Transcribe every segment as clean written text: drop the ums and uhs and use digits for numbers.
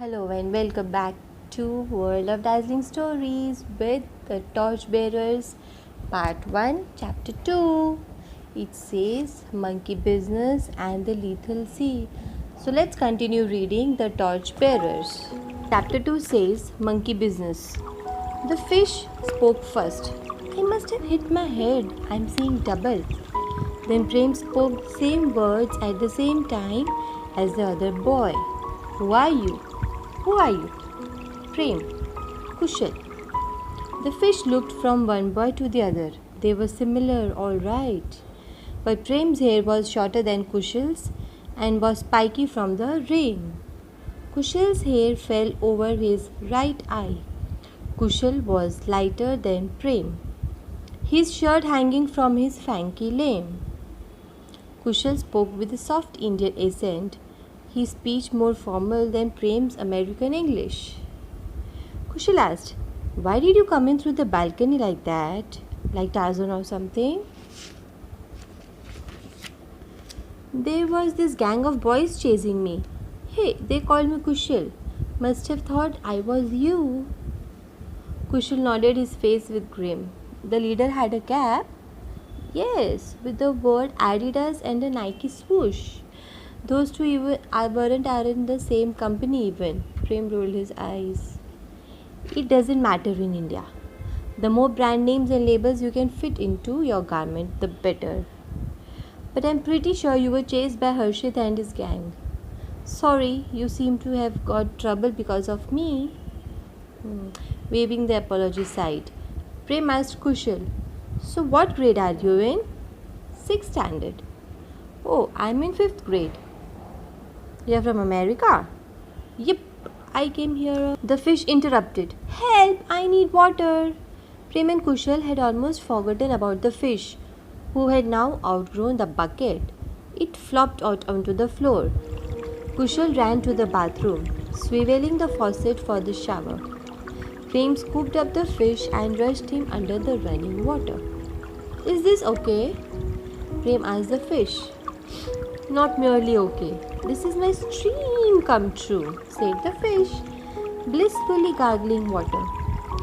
Hello and welcome back to World of Dazzling Stories with the Torchbearers Part 1 Chapter 2. It says Monkey Business and the Lethal Sea. So let's continue reading the Torchbearers. Chapter 2 says Monkey Business. The fish spoke first. I must have hit my head. I'm seeing double. Then Prem spoke the same words at the same time as the other boy. Who are you? Who are you? Prem. Kushal. The fish looked from one boy to the other. They were similar, all right. But Prem's hair was shorter than Kushal's and was spiky from the rain. Kushal's hair fell over his right eye. Kushal was lighter than Prem, his shirt hanging from his fanky limb. Kushal spoke with a soft Indian accent, his speech more formal than Prem's American English. Kushal asked, "Why did you come in through the balcony like that? Like Tarzan or something?" "There was this gang of boys chasing me. Hey, they called me Kushal. Must have thought I was you." Kushal nodded, his face with grim. "The leader had a cap?" "Yes, with the word Adidas and a Nike swoosh. Those two weren't in the same company even." Prem rolled his eyes. "It doesn't matter in India. The more brand names and labels you can fit into your garment, the better. But I'm pretty sure you were chased by Harshit and his gang. Sorry, you seem to have got trouble because of me." Waving the apology side, Prem asked Kushal, "So what grade are you in?" "Sixth standard." "Oh, I'm in fifth grade." "You're from America?" "Yep, I came here." The fish interrupted. "Help, I need water." Prem and Kushal had almost forgotten about the fish, who had now outgrown the bucket. It flopped out onto the floor. Kushal ran to the bathroom, swiveling the faucet for the shower. Prem scooped up the fish and rushed him under the running water. "Is this okay?" Prem asked the fish. "Not merely okay. This is my dream come true," said the fish, blissfully gargling water.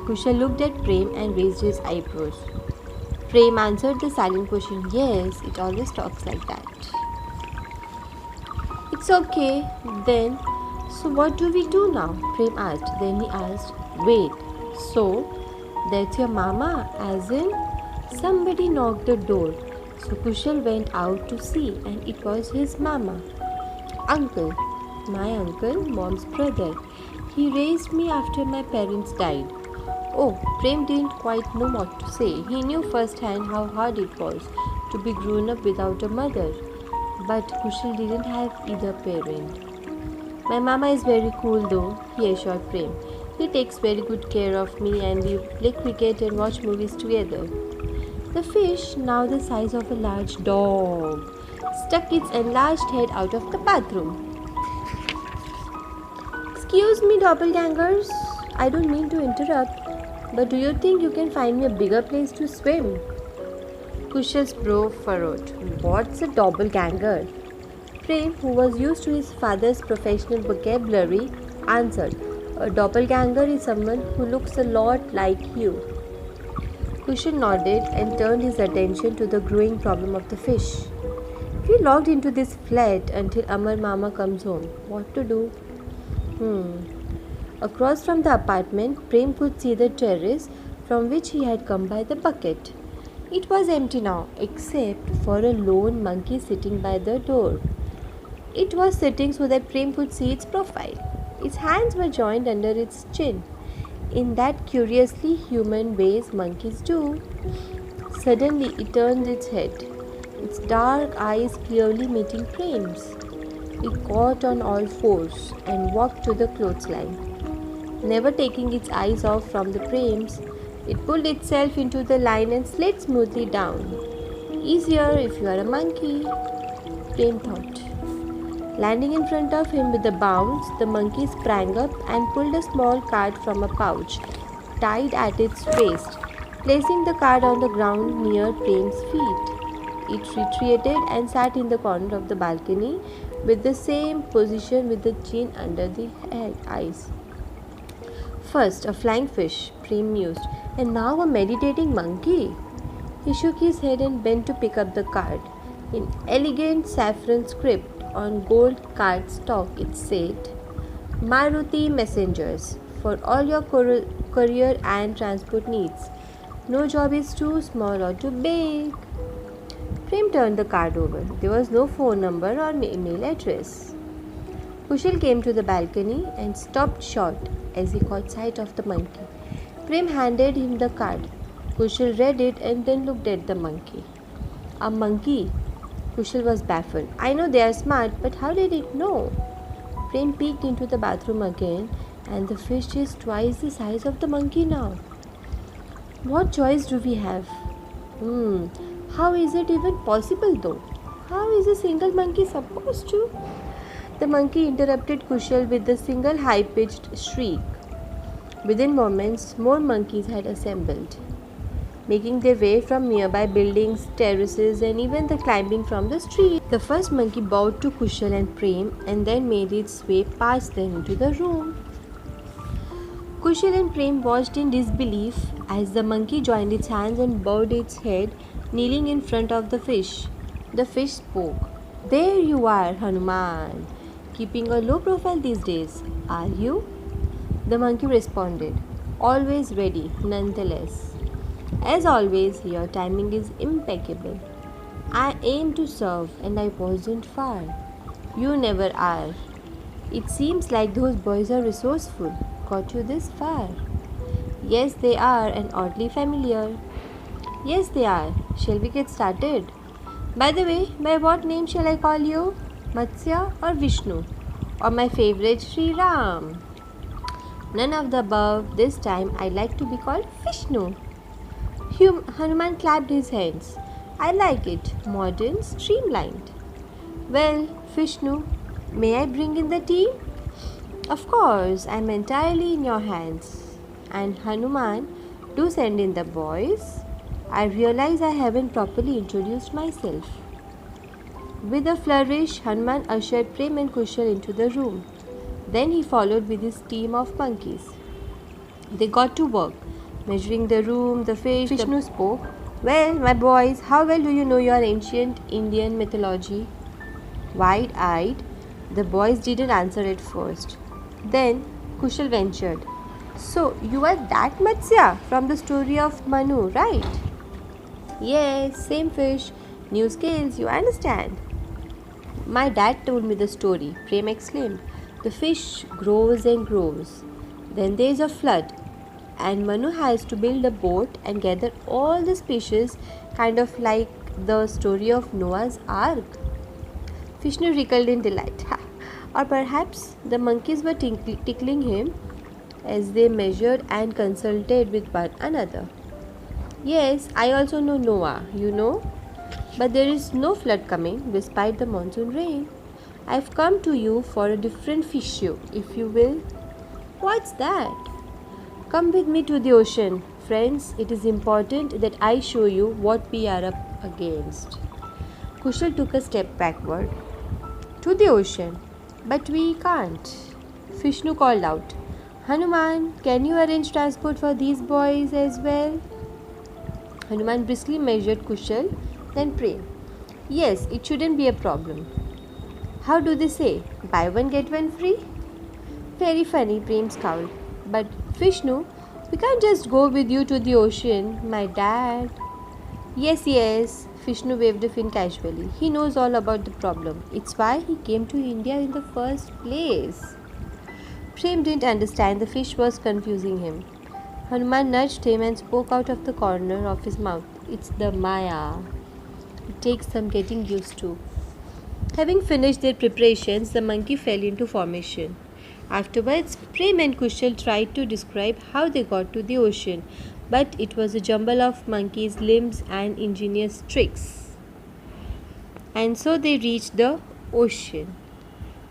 Kushal looked at Prem and raised his eyebrows. Prem answered the silent question, "Yes, it always talks like that." "It's okay, then. So what do we do now?" Prem asked. Then he asked, "Wait, so that's your mama?" As in, somebody knocked the door. So Kushal went out to see, and it was his mama. "Uncle." "My uncle, mom's brother. He raised me after my parents died." Oh, Prem didn't quite know what to say. He knew firsthand how hard it was to be grown up without a mother. But Kushal didn't have either parent. "My mama is very cool though," he assured Prem. "He takes very good care of me and we play cricket and watch movies together." The fish, now the size of a large dog, stuck its enlarged head out of the bathroom. "Excuse me, doppelgangers. I don't mean to interrupt, but do you think you can find me a bigger place to swim?" Kushal's brow furrowed. "What's a doppelganger?" Prem, who was used to his father's professional vocabulary, answered, "A doppelganger is someone who looks a lot like you." Kushal nodded and turned his attention to the growing problem of the fish. "We're locked into this flat until Amar Mama comes home. What to do?" Across from the apartment, Prem could see the terrace from which he had come by the bucket. It was empty now, except for a lone monkey sitting by the door. It was sitting so that Prem could see its profile. Its hands were joined under its chin, in that curiously human ways monkeys do. Suddenly it turned its head, its dark eyes clearly meeting Prem's. It got on all fours and walked to the clothesline. Never taking its eyes off from the Prem's, it pulled itself into the line and slid smoothly down. "Easier if you are a monkey," Prem thought. Landing in front of him with a bounce, the monkey sprang up and pulled a small card from a pouch tied at its waist, placing the card on the ground near Prem's feet. It retreated and sat in the corner of the balcony with the same position with the chin under the head, eyes. First, a flying fish, Prem mused, and now a meditating monkey. He shook his head and bent to pick up the card. In elegant saffron script on gold cardstock, it said, Maruti Messengers, for all your courier and transport needs. No job is too small or too big. Prem turned the card over. There was no phone number or email address. Kushal came to the balcony and stopped short as he caught sight of the monkey. Prem handed him the card. Kushal read it and then looked at the monkey. A monkey? Kushal was baffled. I know they are smart, but how did it know? Prem peeked into the bathroom again, and the fish is twice the size of the monkey now. What choice do we have? How is it even possible though? How is a single monkey supposed to? The monkey interrupted Kushal with a single high-pitched shriek. Within moments, more monkeys had assembled, making their way from nearby buildings, terraces, and even the climbing from the street. The first monkey bowed to Kushal and Prem and then made its way past them into the room. Kushal and Prem watched in disbelief as the monkey joined its hands and bowed its head, kneeling in front of the fish. The fish spoke. There you are, Hanuman. Keeping a low profile these days, are you? The monkey responded, always ready, nonetheless. As always, your timing is impeccable. I aim to serve and I wasn't far. You never are. It seems like those boys are resourceful. Got you this far. Yes, they are, and oddly familiar. Yes, they are. Shall we get started? By the way, by what name shall I call you? Matsya or Vishnu? Or my favorite Sri Ram? None of the above. This time I like to be called Vishnu. Hanuman clapped his hands. I like it. Modern, streamlined. Well, Vishnu, may I bring in the tea? Of course, I'm entirely in your hands. And Hanuman, do send in the boys. I realize I haven't properly introduced myself. With a flourish, Hanuman ushered Prem and Kushal into the room. Then he followed with his team of monkeys. They got to work, measuring the room, the fish. Vishnu spoke. Well, my boys, how well do you know your ancient Indian mythology? Wide-eyed, the boys didn't answer at first. Then Kushal ventured. So, you are that Matsya from the story of Manu, right? Yes, same fish, new scales, you understand. My dad told me the story, Prem exclaimed. The fish grows and grows. Then there is a flood, and Manu has to build a boat and gather all the species, kind of like the story of Noah's Ark. Vishnu recalled in delight. Or perhaps the monkeys were tickling him as they measured and consulted with one another. Yes, I also know Noah, you know. But there is no flood coming despite the monsoon rain. I've come to you for a different issue, if you will. What's that? Come with me to the ocean. Friends, it is important that I show you what we are up against. Kushal took a step backward. To the ocean. But we can't. Vishnu called out. Hanuman, can you arrange transport for these boys as well? Hanuman briskly measured Kushal, then Prem. Yes, it shouldn't be a problem. How do they say? Buy one, get one free? Very funny, Prem scowled. But Vishnu, we can't just go with you to the ocean, my dad. Yes, Vishnu waved a fin casually. He knows all about the problem. It's why he came to India in the first place. Prem didn't understand. The fish was confusing him. Hanuman nudged him and spoke out of the corner of his mouth. It's the Maya. It takes some getting used to. Having finished their preparations, the monkey fell into formation. Afterwards, Prem and Kushal tried to describe how they got to the ocean, but it was a jumble of monkeys' limbs and ingenious tricks. And so they reached the ocean.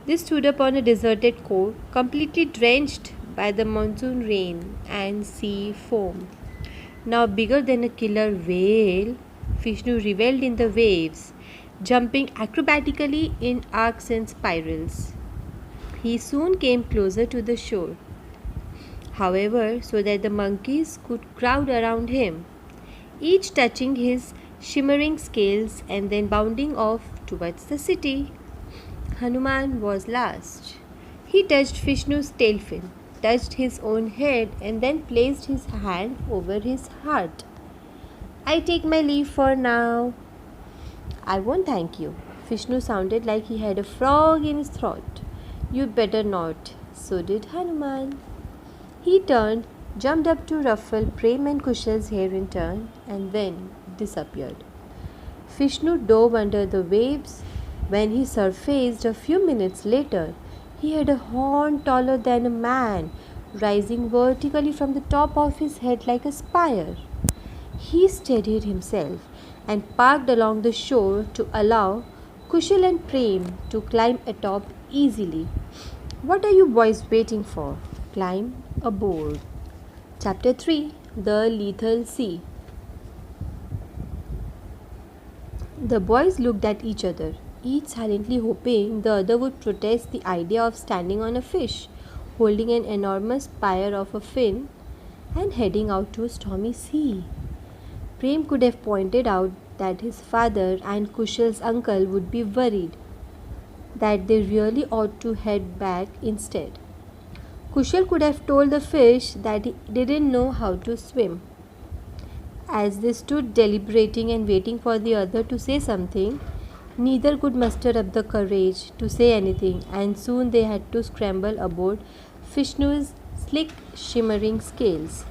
They stood upon a deserted cove, completely drenched by the monsoon rain and sea foam. Now bigger than a killer whale, Vishnu revelled in the waves, jumping acrobatically in arcs and spirals. He soon came closer to the shore, however, so that the monkeys could crowd around him, each touching his shimmering scales and then bounding off towards the city. Hanuman was last. He touched Vishnu's tail fin, touched his own head, and then placed his hand over his heart. I take my leave for now. I won't thank you. Vishnu sounded like he had a frog in his throat. You'd better not. So did Hanuman. He turned, jumped up to ruffle Prem and Kushal's hair in turn, and then disappeared. Vishnu dove under the waves. When he surfaced a few minutes later, he had a horn taller than a man, rising vertically from the top of his head like a spire. He steadied himself and parked along the shore to allow Kushal and Prem to climb atop easily. What are you boys waiting for? Climb aboard. Chapter 3, The Lethal Sea. The boys looked at each other, each silently hoping the other would protest the idea of standing on a fish, holding an enormous spire of a fin, and heading out to a stormy sea. Prem could have pointed out that his father and Kushal's uncle would be worried, that they really ought to head back instead. Kushal could have told the fish that he didn't know how to swim. As they stood deliberating and waiting for the other to say something, neither could muster up the courage to say anything, and soon they had to scramble aboard Vishnu's slick, shimmering scales.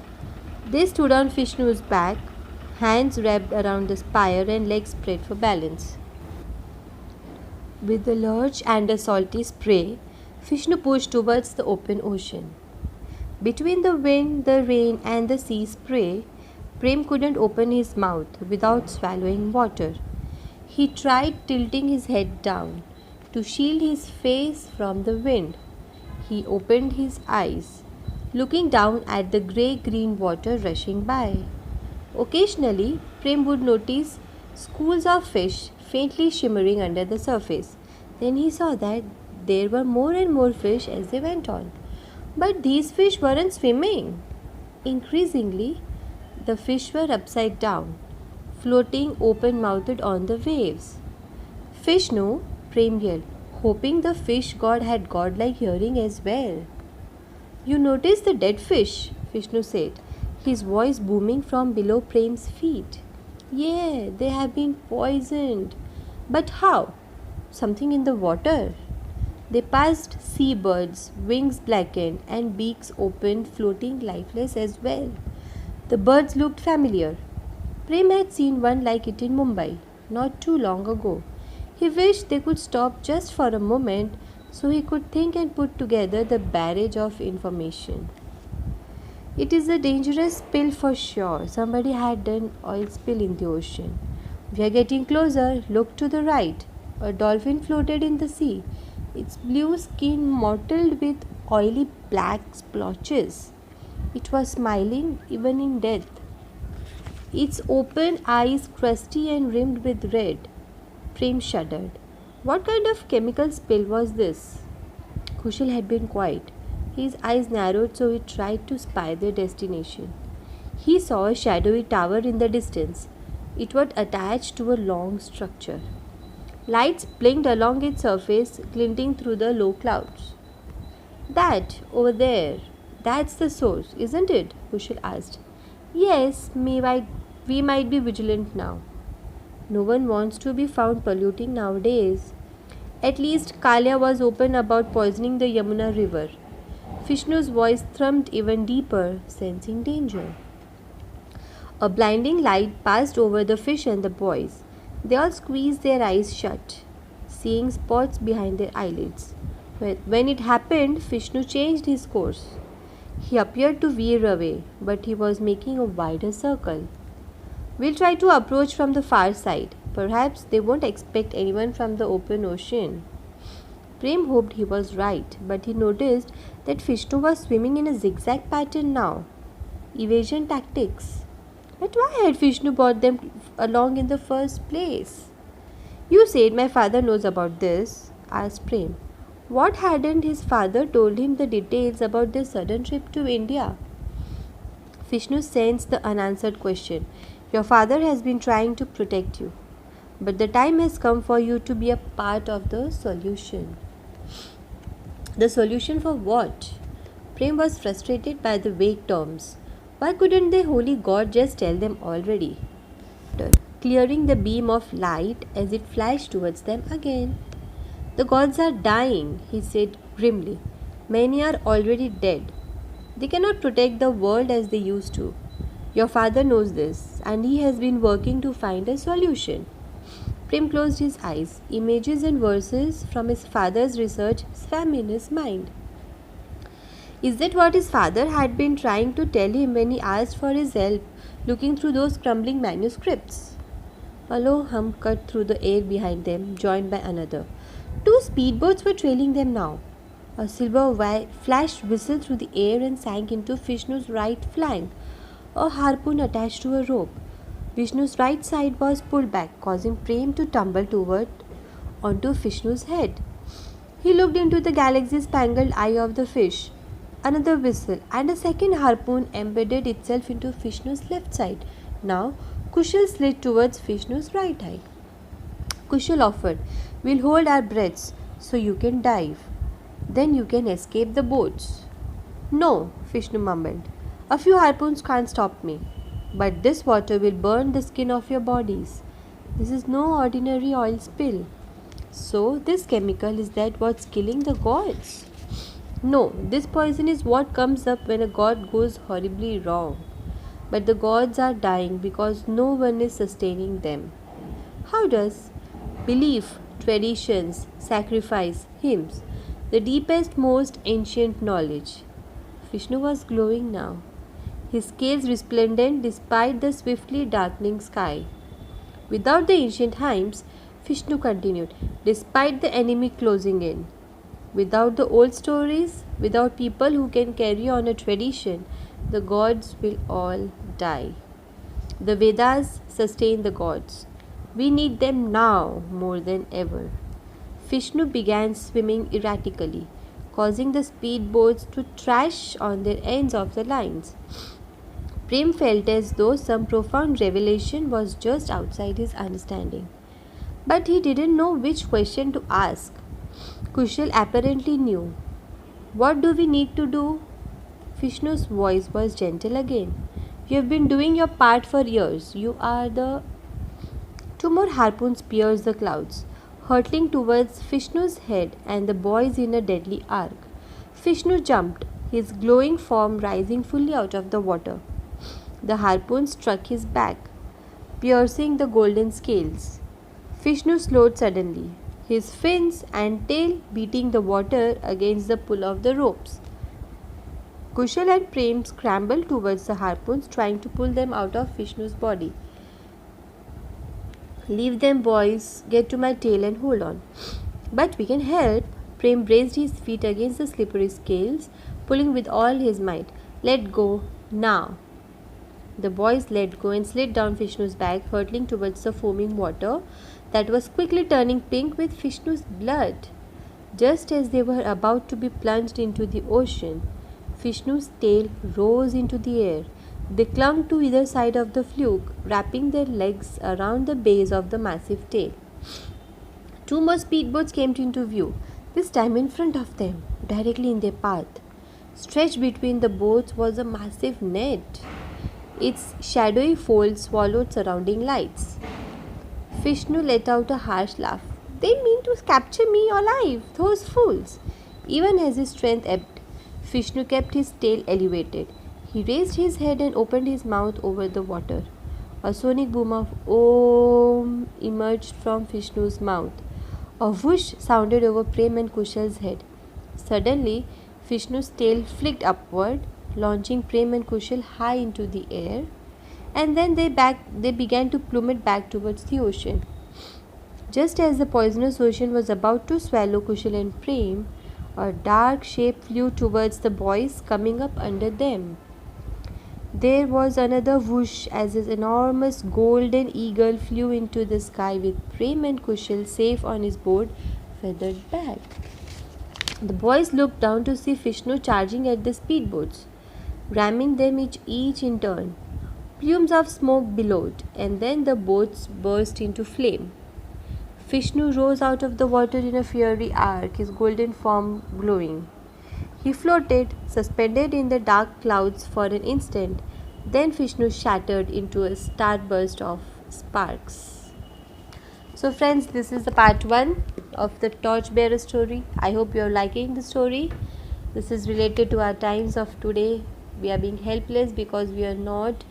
They stood on Vishnu's back, hands wrapped around the spire and legs spread for balance. With the lurch and a salty spray, Vishnu pushed towards the open ocean. Between the wind, the rain, and the sea spray, Prem couldn't open his mouth without swallowing water. He tried tilting his head down to shield his face from the wind. He opened his eyes, looking down at the grey-green water rushing by. Occasionally, Prem would notice schools of fish faintly shimmering under the surface. Then he saw that there were more and more fish as they went on. But these fish weren't swimming. Increasingly, the fish were upside down, floating open-mouthed on the waves. Vishnu, Prem yelled, hoping the fish god had godlike hearing as well. You notice the dead fish, Vishnu said, his voice booming from below Prem's feet. Yeah, they have been poisoned. But how? Something in the water. They passed seabirds, wings blackened and beaks open, floating lifeless as well. The birds looked familiar. Prem had seen one like it in Mumbai not too long ago. He wished they could stop just for a moment so he could think and put together the barrage of information. It is a dangerous spill for sure. Somebody had an oil spill in the ocean. We are getting closer. Look to the right. A dolphin floated in the sea, its blue skin mottled with oily black splotches. It was smiling even in death, its open eyes crusty and rimmed with red. Prem shuddered. What kind of chemical spill was this? Kushal had been quiet. His eyes narrowed so he tried to spy their destination. He saw a shadowy tower in the distance. It was attached to a long structure. Lights blinked along its surface, glinting through the low clouds. That, over there, that's the source, isn't it? Kushal asked. Yes, we might be vigilant now. No one wants to be found polluting nowadays. At least Kalia was open about poisoning the Yamuna river. Vishnu's voice thrummed even deeper, sensing danger. A blinding light passed over the fish and the boys. They all squeezed their eyes shut, seeing spots behind their eyelids. When it happened, Vishnu changed his course. He appeared to veer away, but he was making a wider circle. We'll try to approach from the far side. Perhaps they won't expect anyone from the open ocean. Prem hoped he was right, but he noticed that Vishnu was swimming in a zigzag pattern now. Evasion tactics. But why had Vishnu brought them along in the first place? You said my father knows about this, asked Prem. What hadn't his father told him the details about their sudden trip to India? Vishnu sensed the unanswered question. Your father has been trying to protect you, but the time has come for you to be a part of the solution. The solution for what? Prem was frustrated by the vague terms. Why couldn't the holy god just tell them already? Clearing the beam of light as it flashed towards them again. The gods are dying, he said grimly. Many are already dead. They cannot protect the world as they used to. Your father knows this, and he has been working to find a solution. Prem closed his eyes. Images and verses from his father's research swam in his mind. Is that what his father had been trying to tell him when he asked for his help, looking through those crumbling manuscripts? A low hum cut through the air behind them, joined by another. Two speedboats were trailing them now. A silver flash whistled through the air and sank into Vishnu's right flank, a harpoon attached to a rope. Vishnu's right side was pulled back, causing Prem to tumble toward onto Vishnu's head. He looked into the galaxy-spangled eye of the fish. Another whistle, and a second harpoon embedded itself into Vishnu's left side. Now, Kushal slid towards Vishnu's right eye. Kushal offered, We'll hold our breaths so you can dive. Then you can escape the boats. No, Vishnu mumbled. A few harpoons can't stop me. But this water will burn the skin of your bodies. This is no ordinary oil spill. So, this chemical is that what's killing the gods? No, this poison is what comes up when a god goes horribly wrong. But the gods are dying because no one is sustaining them. How does? Belief, traditions, sacrifice, hymns, the deepest, most ancient knowledge. Vishnu was glowing now, his scales resplendent despite the swiftly darkening sky. Without the ancient hymns, Vishnu continued, despite the enemy closing in. Without the old stories, without people who can carry on a tradition, the gods will all die. The Vedas sustain the gods. We need them now more than ever. Vishnu began swimming erratically, causing the speedboats to trash on their ends of the lines. Prem felt as though some profound revelation was just outside his understanding. But he didn't know which question to ask. Kushal apparently knew. What do we need to do? Vishnu's voice was gentle again. You have been doing your part for years. You are the... Two more harpoons pierced the clouds, hurtling towards Vishnu's head and the boys in a deadly arc. Vishnu jumped, his glowing form rising fully out of the water. The harpoon struck his back, piercing the golden scales. Vishnu slowed suddenly, his fins and tail beating the water against the pull of the ropes. Kushal and Prem scrambled towards the harpoons, trying to pull them out of Vishnu's body. Leave them, boys. Get to my tail and hold on. But we can help. Prem braced his feet against the slippery scales, pulling with all his might. Let go. Now. The boys let go and slid down Vishnu's back, hurtling towards the foaming water that was quickly turning pink with Vishnu's blood. Just as they were about to be plunged into the ocean, Vishnu's tail rose into the air. They clung to either side of the fluke, wrapping their legs around the base of the massive tail. Two more speedboats came into view, this time in front of them, directly in their path. Stretched between the boats was a massive net. Its shadowy folds swallowed surrounding lights. Vishnu let out a harsh laugh. They mean to capture me alive, those fools. Even as his strength ebbed, Vishnu kept his tail elevated. He raised his head and opened his mouth over the water. A sonic boom of Om emerged from Vishnu's mouth. A whoosh sounded over Prem and Kushal's head. Suddenly, Vishnu's tail flicked upward, launching Prem and Kushal high into the air, and then they began to plummet back towards the ocean. Just as the poisonous ocean was about to swallow Kushal and Prem, a dark shape flew towards the boys, coming up under them. There was another whoosh as his enormous golden eagle flew into the sky with Prem and Kushal safe on his board feathered back. The boys looked down to see Vishnu charging at the speedboats, ramming them each in turn. Plumes of smoke billowed, and then the boats burst into flame. Vishnu rose out of the water in a fiery arc, his golden form glowing. He floated, suspended in the dark clouds for an instant. Then Vishnu shattered into a starburst of sparks. So, friends, this is the part 1 of the Torchbearer story. I hope you are liking the story. This is related to our times of today. We are being helpless because we are not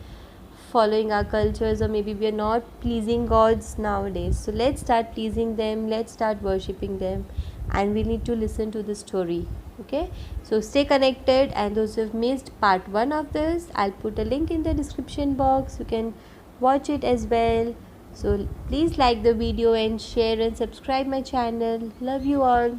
following our cultures, or maybe we are not pleasing gods nowadays. So let's start pleasing them, let's start worshipping them, and we need to listen to the story. Okay, so stay connected, and those who have missed part 1 of this, I'll put a link in the description box. You can watch it as well. So please like the video and share and subscribe my channel. Love you all.